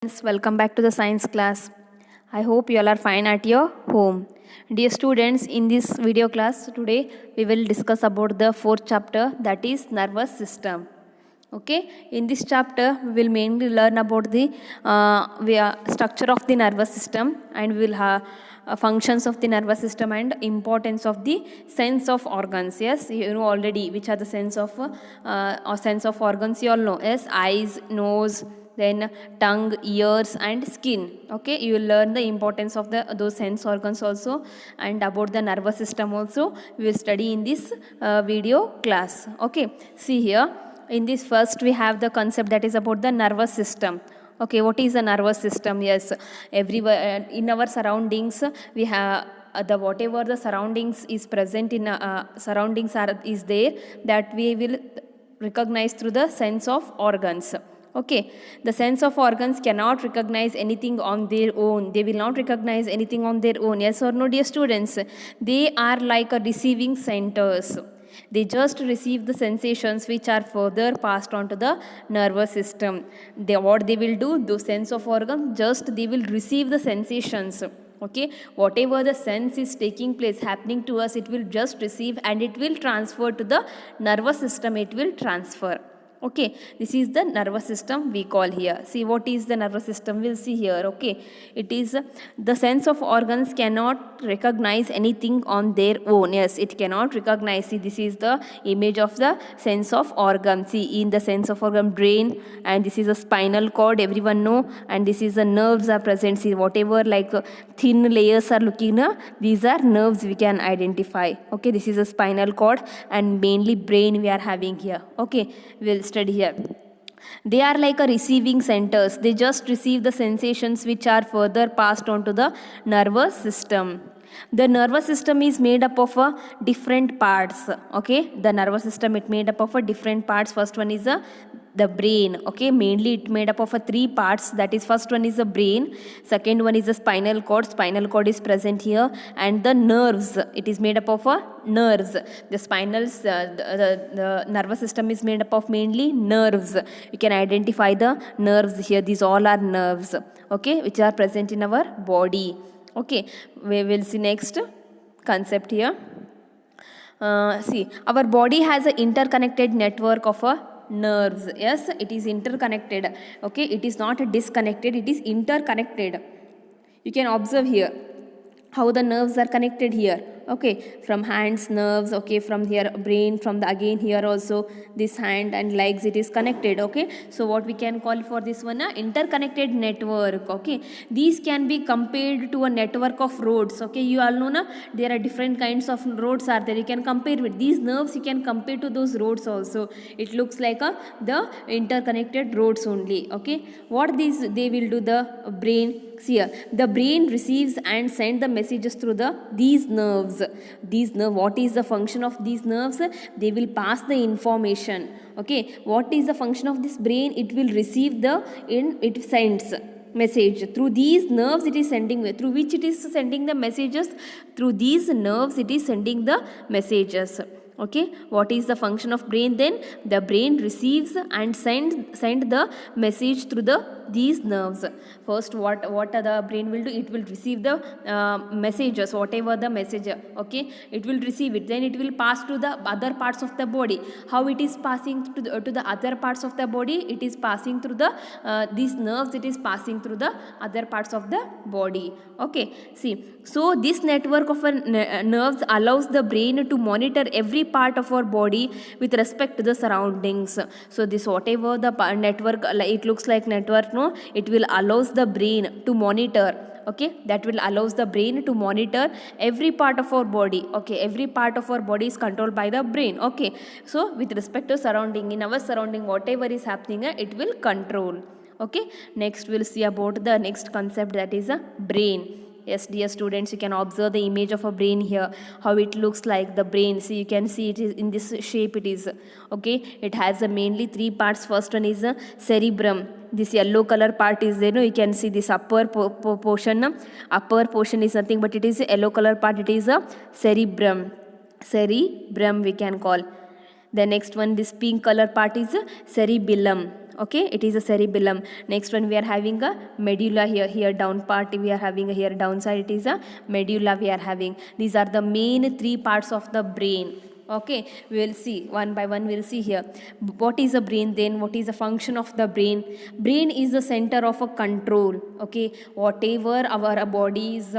Friends, welcome back to the science class. I hope you all are fine at your home. Dear students, in this video class today we will discuss about the fourth chapter, that is nervous system. Okay, in this chapter we will mainly learn about the structure of the nervous system, and we will have functions of the nervous system and importance of the sense of organs. Yes, you know already which are the sense of organs. You all know. Yes, eyes, nose, then tongue, ears and skin. Okay, you will learn the importance of those sense organs also, and about the nervous system also we will study in this video class. Okay, see here, in this first we have the concept that is about the nervous system. Okay, what is the nervous system? Yes, everywhere in our surroundings we have the whatever the surroundings is present in surroundings are is there, that we will recognize through the sense of organs. Okay, the sense of organs cannot recognize anything on their own. They will not recognize anything on their own. Yes or no, dear students? They are like a receiving centers. They just receive the sensations which are further passed on to the nervous system. What they will do, those sense of organs, just they will receive the sensations. Okay, whatever the sense is taking place happening to us, it will just receive and it will transfer to the nervous system. It will transfer. Okay, this is the nervous system we call here. See, what is the nervous system? We'll see here. Okay, it is the sense of organs cannot recognize anything on their own. Yes, it cannot recognize. See, this is the image of the sense of organ. See, in the sense of organ, brain, and this is a spinal cord, everyone know, and this is the nerves are present. See, whatever like thin layers are looking, these are nerves we can identify. Okay, this is a spinal cord and mainly brain we are having here. Okay, we'll study here. They are like a receiving centers. They just receive the sensations which are further passed on to the nervous system. The nervous system is made up of different parts. Okay, the nervous system it made up of different parts. First one is the brain. Okay, mainly it made up of three parts. That is, first one is the brain, second one is the spinal cord. Spinal cord is present here, and the nerves. It is made up of nerves. The the nervous system is made up of mainly nerves. You can identify the nerves here. These all are nerves. Okay, which are present in our body. Okay, we will see next concept here. See, our body has an interconnected network of nerves. Yes, it is interconnected. Okay, it is not disconnected, it is interconnected. You can observe here how the nerves are connected here. Okay, from hands nerves, okay, from here brain, from the again here also this hand and legs, it is connected. Okay, so what we can call for this one interconnected network. Okay, these can be compared to a network of roads. Okay, you all know there are different kinds of roads are there. You can compare with these nerves, you can compare to those roads also. It looks like the interconnected roads only. Okay, what these they will do, the brain. See here, the brain receives and sends the messages through these nerves. These nerve, what is the function of these nerves? They will pass the information. Okay, what is the function of this brain? It will receive it sends message through these nerves. It is sending, through which it is sending the messages. Through these nerves it is sending the messages. Okay, what is the function of brain then? The brain receives and send the message through these nerves. First, what the brain will do? It will receive the messages, whatever the message. Okay, it will receive it, then it will pass to the other parts of the body. How it is passing to the other parts of the body? It is passing through these nerves. It is passing through the other parts of the body. Okay, see, so this network of nerves allows the brain to monitor every part of our body with respect to the surroundings. So this whatever the network, it looks like network, no, it will allows the brain to monitor. Okay, that will allows the brain to monitor every part of our body. Okay, every part of our body is controlled by the brain. Okay, so with respect to surrounding, in our surrounding whatever is happening, it will control. Okay, next we'll see about the next concept, that is a brain. Yes, dear students, you can observe the image of a brain here, how it looks like the brain. See, you can see it is in this shape. It is okay. It has mainly three parts. First one is a cerebrum. This yellow color part is there. You can see this upper portion. Upper portion is nothing but it is a yellow color part. It is a cerebrum. Cerebrum we can call. The next one, this pink color part is cerebellum. Okay, it is a cerebellum. Next one, we are having a medulla here down part we are having here downside, it is a medulla we are having. These are the main three parts of the brain. Okay, we will see one by one. We will see here what is a brain, then what is the function of the brain. Brain is the center of a control. Okay, whatever our body is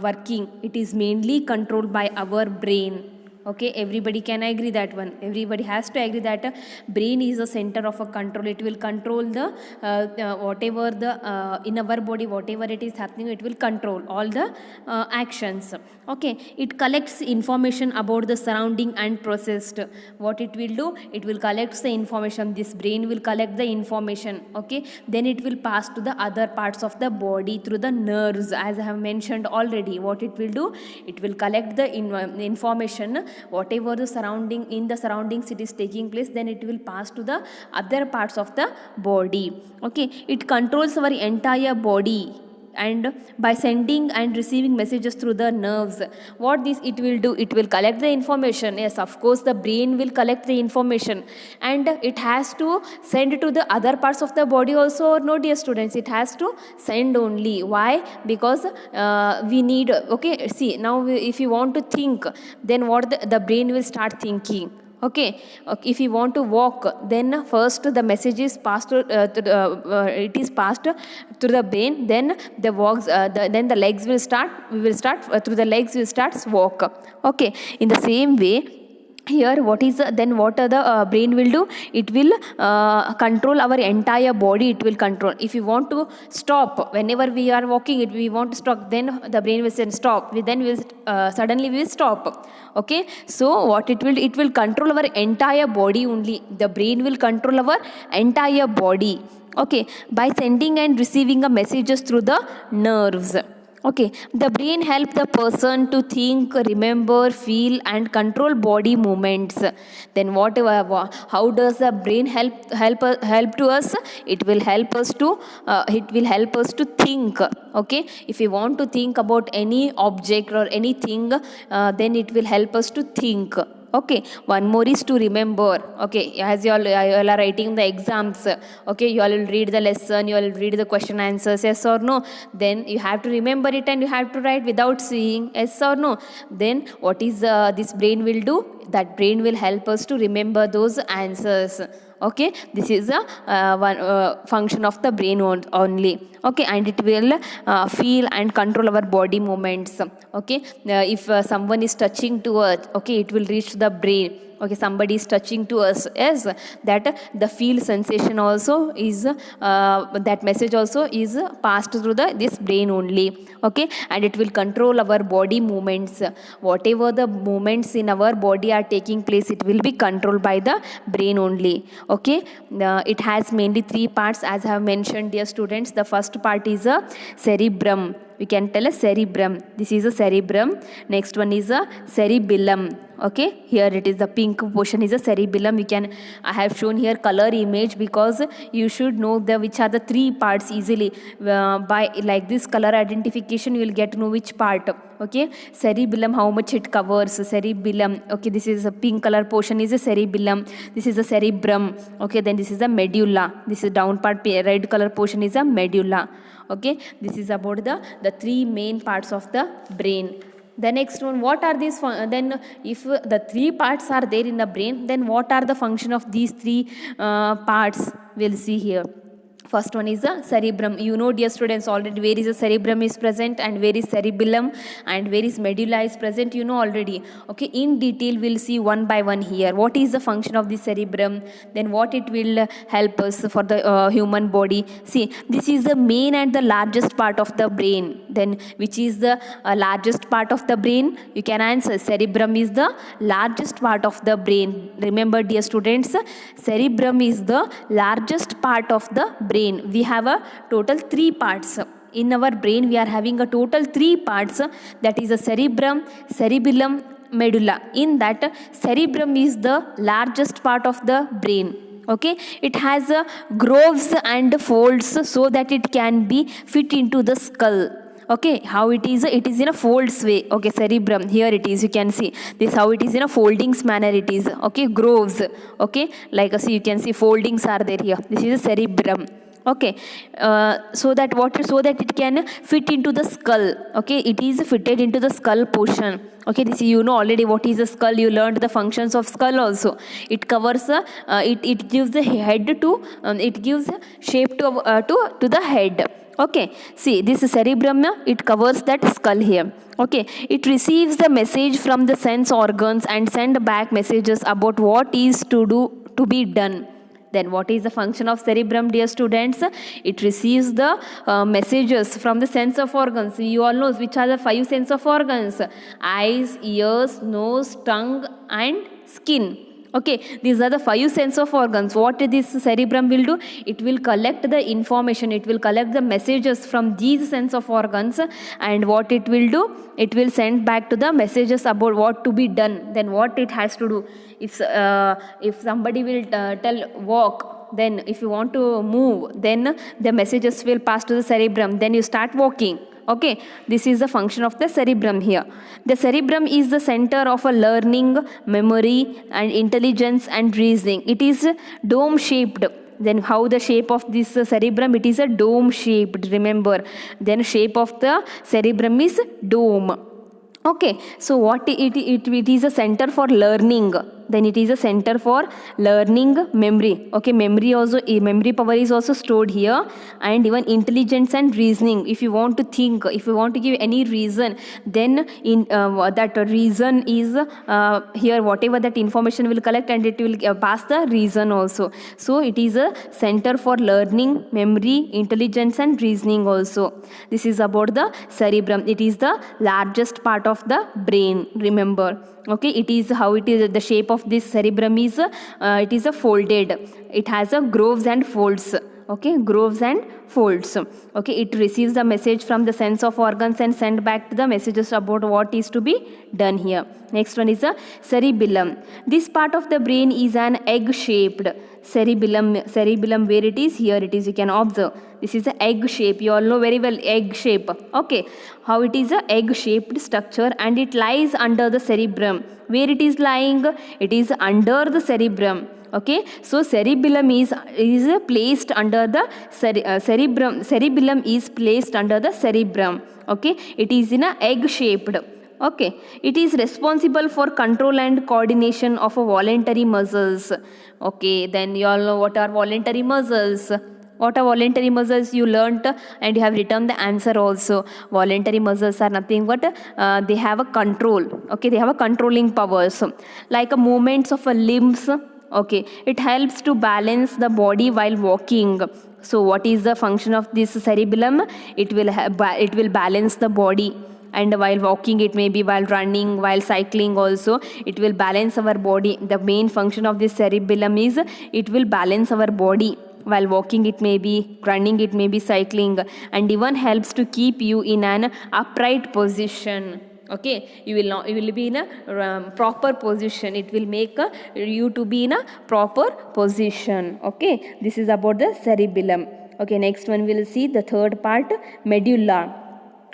working, it is mainly controlled by our brain. Okay, everybody can agree that one. Everybody has to agree that brain is the center of a control. It will control the whatever the in our body, whatever it is happening, it will control all the actions. Okay, it collects information about the surrounding and processed. What it will do, it will collect the information. This brain will collect the information. Okay, then it will pass to the other parts of the body through the nerves, as I have mentioned already. What it will do, it will collect the information, whatever the surroundings it is taking place, then it will pass to the other parts of the body. Okay, it controls our entire body, and by sending and receiving messages through the nerves. What this it will do, it will collect the information. Yes, of course, the brain will collect the information, and it has to send it to the other parts of the body also, or no, dear students? It has to send only. Why? Because we need, okay, see now if you want to think, then what the brain will start thinking. Okay, if you want to walk, then first the message is passed it is passed through the brain, then the walks then the legs will start, we will start through the legs will start walk. Okay, in the same way here, what is then what the brain will do, it will control our entire body. It will control, if you want to stop, whenever we are walking, if we want to stop, then the brain will say stop, then we will suddenly we will stop. Okay, so what it will control our entire body only. The brain will control our entire body. Okay, by sending and receiving a messages through the nerves. Okay, the brain helps the person to think, remember, feel, and control body movements. Then how does the brain help to us? It will help us to think. Okay, if we want to think about any object or anything, then it will help us to think. Okay, one more is to remember. Okay, as you all are writing the exams, okay, you all will read the lesson, you all will read the question answers, yes or no, then you have to remember it and you have to write without seeing, yes or no. Then what is this brain will do, that brain will help us to remember those answers. Okay, this is a one function of the brain only. Okay, and it will feel and control our body movements. Okay, if someone is touching to us, okay, it will reach the brain. Okay, somebody is touching to us, yes, that the feel sensation also is that message also is passed through this brain only. Okay, and it will control our body movements. Whatever the movements in our body are taking place, it will be controlled by the brain only. Okay, it has mainly three parts, as I have mentioned, dear students. The first part is a cerebrum. We can tell a cerebrum. This is a cerebrum. Next one is a cerebellum. Okay, here it is, the pink portion is a cerebellum. I have shown here color image because you should know which are the three parts easily. By like this color identification, you will get to know which part. Okay, cerebellum, how much it covers. Cerebellum. Okay, this is a pink color portion is a cerebellum. This is a cerebrum. Okay, then this is a medulla. This is down part, red color portion is a medulla. Okay, this is about the three main parts of the brain. The next one, what are these then if the three parts are there in the brain, then what are the function of these three parts? We'll see here. First one is the cerebrum. You know, dear students, already where is the cerebrum is present and where is cerebellum and where is medulla is present, you know already. Okay, in detail we'll see one by one here. What is the function of the cerebrum, then what it will help us for the human body. See, this is the main and the largest part of the brain. Then which is the largest part of the brain? You can answer, cerebrum is the largest part of the brain. Remember, dear students, cerebrum is the largest part of the brain. We have a total three parts. In our brain, we are having a total three parts, that is a cerebrum, cerebellum, medulla. In that, cerebrum is the largest part of the brain. Okay, it has grooves and folds so that it can be fit into the skull. Okay, how it is in a folds way. Okay, cerebrum, here it is, you can see this how it is in a foldings manner it is. Okay, groves. Okay, like see, you can see foldings are there here. This is a cerebrum. Okay, so that it can fit into the skull. Okay, it is fitted into the skull portion. Okay, this you know already what is the skull. You learned the functions of skull also. It covers it gives the head to it gives shape to the head. Okay, see this cerebrum, it covers that skull here. Okay, it receives the message from the sense organs and send back messages about what is to be done. Then what is the function of cerebrum, dear students? It receives the messages from the sense of organs. You all know which are the 5 sense of organs: eyes, ears, nose, tongue and skin. Okay, these are the 5 sense of organs. What this cerebrum will do? It will collect the information, it will collect the messages from these sense of organs, and what it will do? It will send back to the messages about what to be done. Then what it has to do? If somebody will tell walk, then if you want to move, then the messages will pass to the cerebrum, then you start walking. Okay, this is the function of the cerebrum here. The cerebrum is the center of a learning, memory and intelligence and reasoning. It is dome shaped. Then how the shape of this cerebrum? It is a dome shaped, remember. Then shape of the cerebrum is dome. Okay, so what it is a center for learning. Then it is a center for learning, memory. Okay, memory power is also stored here, and even intelligence and reasoning. If you want to think, if you want to give any reason, then in that reason is here, whatever that information will collect, and it will pass the reason also. So it is a center for learning, memory, intelligence and reasoning also. This is about the cerebrum. It is the largest part of the brain, remember. Okay, it is how it is. The shape of this cerebrum is it is a folded. It has a grooves and folds. Okay, grooves and folds. Okay, it receives the message from the sense of organs and send back to the messages about what is to be done here. Next one is a cerebellum. This part of the brain is an egg shaped. Cerebellum, where it is? Here it is, you can observe. This is a egg shape. You all know very well egg shape. Okay, how it is a egg shaped structure, and it lies under the cerebrum. Where it is lying? It is under the cerebrum. Okay, so cerebellum is placed under the cerebrum. Cerebellum is placed under the cerebrum. Okay, it is in a egg shaped. Okay, it is responsible for control and coordination of a voluntary muscles. Okay, then you all know what are voluntary muscles. What are voluntary muscles? You learnt and you have written the answer also. Voluntary muscles are nothing but they have a control. Okay, they have a controlling powers, like a movements of a limbs. Okay, it helps to balance the body while walking. So what is the function of this cerebellum? It will balance the body, and while walking, it may be while running, while cycling also, it will balance our body. The main function of this cerebellum is it will balance our body. While walking, it may be running, it may be cycling, and even helps to keep you in an upright position. Okay, you will be in a proper position. It will make you to be in a proper position. Okay, this is about the cerebellum. Okay, next one we will see the third part, medulla.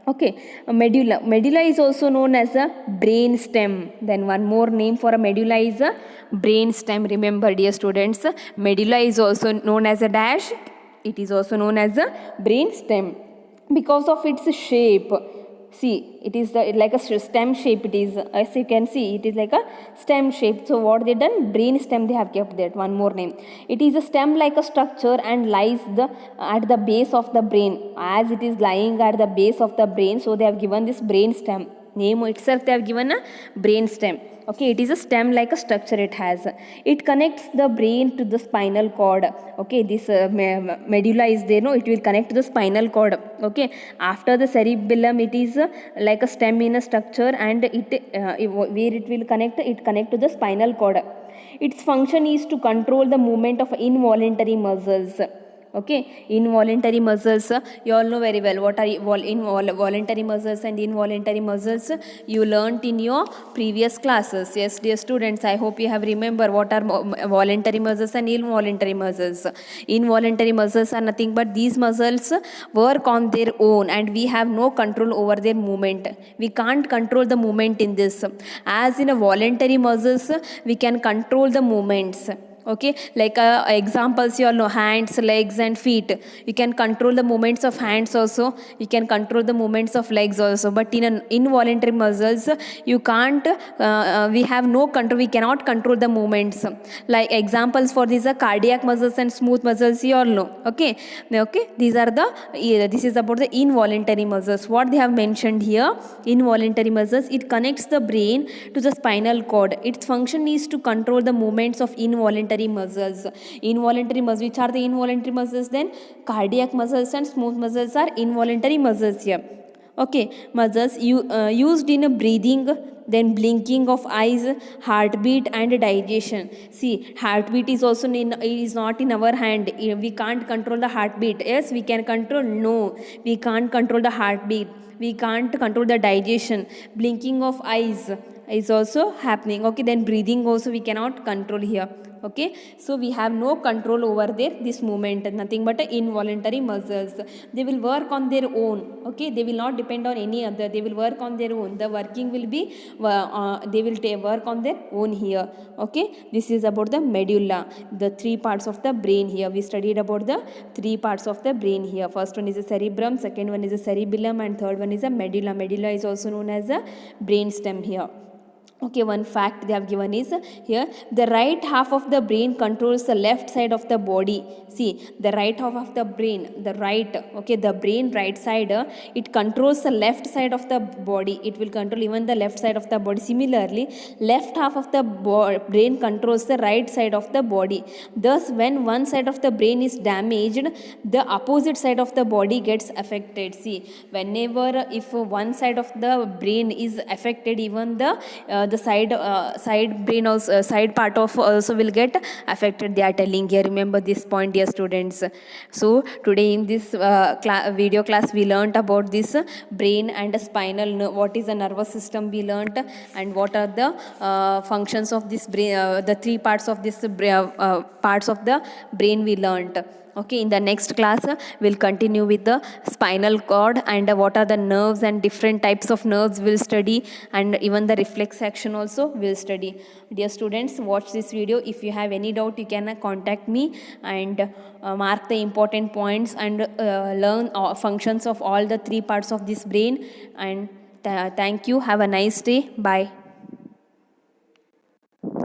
Okay, medulla is also known as a brain stem. Then one more name for a medulla is a brain stem. Remember, dear students, medulla is also known as a dash. It is also known as a brain stem because of its shape. See, it is like a stem shape. It is, as you can see, it is like a stem shape. So what they done? Brain stem they have kept that. One more name. It is a stem like a structure and lies at the base of the brain. As it is lying at the base of the brain, so they have given this brain stem. Name itself they have given a brain stem. Okay, it is a stem like a structure it has. It connects the brain to the spinal cord. Okay, this medulla is there, no, it will connect to the spinal cord. Okay, after the cerebellum, it is like a stem in a structure, and where it will connect to the spinal cord. Its function is to control the movement of involuntary muscles. Okay, involuntary muscles, you all know very well what are voluntary muscles and involuntary muscles. You learnt in your previous classes. Yes, dear students, I hope you have remember what are voluntary muscles and involuntary muscles. Involuntary muscles are nothing but these muscles work on their own and we have no control over their movement. We can't control the movement in this. As in a voluntary muscles, we can control the movements. Okay, like examples, you all know hands, legs and feet. You can control the movements of hands also, you can control the movements of legs also, but in an involuntary muscles you can't, we have no control, we cannot control the movements. Like examples for these are cardiac muscles and smooth muscles, you all know. Okay, okay, these are the, this is about the involuntary muscles. What they have mentioned here, involuntary muscles, it connects the brain to the spinal cord. Its function is to control the movements of involuntary muscles. Involuntary muscles, which are the involuntary muscles? Then cardiac muscles and smooth muscles are involuntary muscles here. Okay, muscles used in a breathing, then blinking of eyes, heartbeat and digestion. See, heartbeat is also is not in our hand. We can't control the heartbeat. Yes, we can control. No, we can't control the heartbeat. We can't control the digestion. Blinking of eyes is also happening. Okay, then breathing also we cannot control here. Okay, so we have no control over their this movement, nothing but involuntary muscles. They will work on their own. Okay, they will not depend on any other, they will work on their own. The working will be they will work on their own here. Okay, this is about the medulla, the three parts of the brain. Here we studied about the three parts of the brain here. First one is a cerebrum, second one is a cerebellum, and third one is a medulla. Medulla is also known as a brain stem here. Okay, one fact they have given is here, the right half of the brain controls the left side of the body. See, the right half of the brain, the right, okay, the brain right side, it controls the left side of the body. It will control even the left side of the body. Similarly, left half of the brain controls the right side of the body. Thus, when one side of the brain is damaged, the opposite side of the body gets affected. See, whenever if one side of the brain is affected, even the side brain also, side part of also will get affected, they are telling here. Remember this point, dear students. So today in this video class we learnt about this brain and spinal what is a nervous system we learnt, and what are the functions of this brain, the three parts of this parts of the brain we learnt. Okay, in the next class we'll continue with the spinal cord and what are the nerves and different types of nerves we'll study, and even the reflex action also we'll study. Dear students, watch this video. If you have any doubt, you can contact me, and mark the important points and learn functions of all the three parts of this brain. And thank you. Have a nice day. Bye.